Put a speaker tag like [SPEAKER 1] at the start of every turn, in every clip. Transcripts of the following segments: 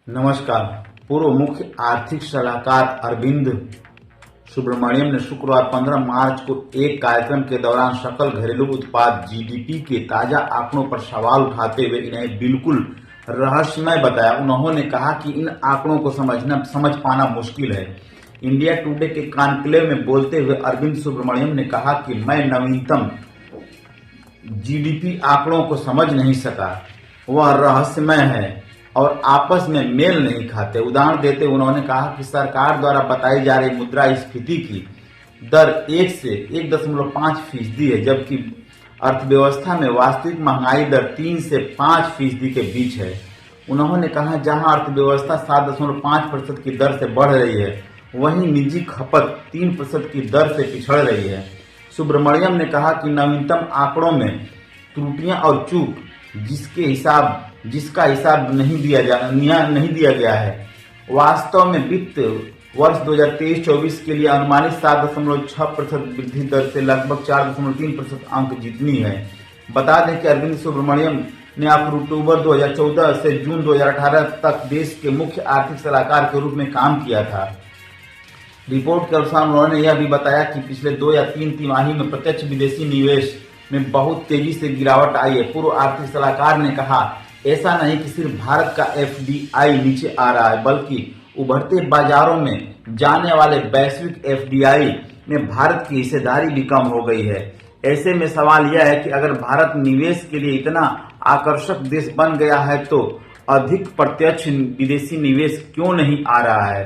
[SPEAKER 1] नमस्कार। पूर्व मुख्य आर्थिक सलाहकार अरविंद सुब्रमण्यम ने शुक्रवार 15 मार्च को एक कार्यक्रम के दौरान सकल घरेलू उत्पाद जीडीपी के ताजा आंकड़ों पर सवाल उठाते हुए इन्हें बिल्कुल रहस्यमय बताया। उन्होंने कहा कि इन आंकड़ों को समझ पाना मुश्किल है। इंडिया टुडे के कॉन्क्लेव में बोलते हुए अरविंद सुब्रमण्यम ने कहा कि मैं नवीनतम जीडीपी आंकड़ों को समझ नहीं सका, वह रहस्यमय है और आपस में मेल नहीं खाते। उदाहरण देते उन्होंने कहा कि सरकार द्वारा बताई जा रही मुद्रास्फीति की दर 1 से 1.5% है, जबकि अर्थव्यवस्था में वास्तविक महंगाई दर 3 से 5% के बीच है। उन्होंने कहा जहां अर्थव्यवस्था 7.5% की दर से बढ़ रही है, वहीं निजी खपत 3% की दर से पिछड़ रही है। सुब्रमण्यम ने कहा कि नवीनतम आंकड़ों में त्रुटियां और चूक जिसका हिसाब नहीं दिया गया है। वास्तव में वित्त वर्ष 2023-24 के लिए अनुमानित 7.6% वृद्धि दर से लगभग 4.3% अंक जितनी है। बता दें कि अरविंद सुब्रमण्यम ने अक्टूबर 2014 से जून 2018 तक देश के मुख्य आर्थिक सलाहकार के रूप में काम किया था। रिपोर्ट के अनुसार उन्होंने यह भी बताया कि पिछले 2 या 3 तिमाही में प्रत्यक्ष विदेशी निवेश में बहुत तेजी से गिरावट आई है। पूर्व आर्थिक सलाहकार ने कहा, ऐसा नहीं कि सिर्फ भारत का एफडीआई नीचे आ रहा है, बल्कि उभरते बाजारों में जाने वाले वैश्विक एफडीआई में भारत की हिस्सेदारी भी कम हो गई है। ऐसे में सवाल यह है कि अगर भारत निवेश के लिए इतना आकर्षक देश बन गया है, तो अधिक प्रत्यक्ष विदेशी निवेश क्यों नहीं आ रहा है।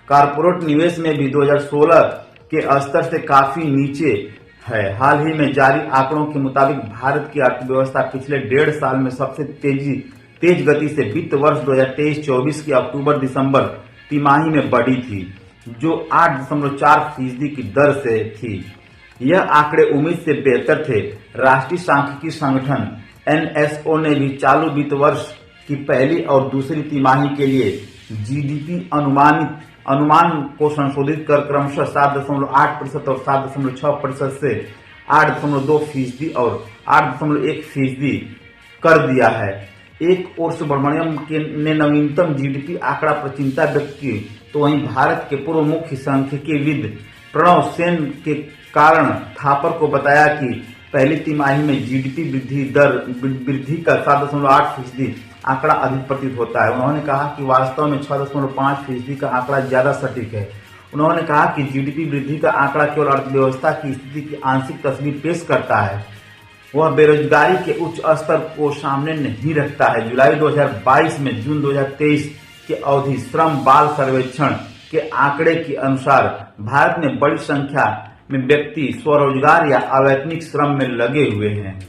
[SPEAKER 1] कॉर्पोरेट निवेश में भी 2016 के स्तर से काफी नीचे है। हाल ही में जारी आंकड़ों के मुताबिक भारत की अर्थव्यवस्था पिछले 1.5 साल में सबसे तेज गति से वित्त वर्ष 2023-24 की अक्टूबर-दिसंबर तिमाही में बढ़ी थी, जो 8.4% की दर से थी। यह आंकड़े उम्मीद से बेहतर थे। राष्ट्रीय सांख्यिकी संगठन एनएसओ ने भी चालू वित्त वर्ष की पहली और दूसरी तिमाही के लिए जीडीपी अनुमान को संशोधित कर क्रमशः 7.8% और 7.6% से 8.2% और 8.1% कर दिया है। एक ओर सुब्रमण्यम ने नवीनतम जीडीपी आंकड़ा पर चिंता व्यक्त की, तो वहीं भारत के पूर्व मुख्य सांख्यिकीविद प्रणव सेन के कारण थापर को बताया कि पहली तिमाही में जीडीपी वृद्धि का 7.8% आंकड़ा अधिक प्रतीत होता है। उन्होंने कहा कि वास्तव में 6.5% का आंकड़ा ज्यादा सटीक है। उन्होंने कहा कि जीडीपी वृद्धि का आंकड़ा केवल अर्थव्यवस्था की स्थिति की आंशिक तस्वीर पेश करता है, वह बेरोजगारी के उच्च स्तर को सामने नहीं रखता है। जुलाई 2022 में जून 2023 के अवधि श्रम बाल सर्वेक्षण के आंकड़े के अनुसार भारत में बड़ी संख्या में व्यक्ति स्वरोजगार या अवैतनिक श्रम में लगे हुए हैं।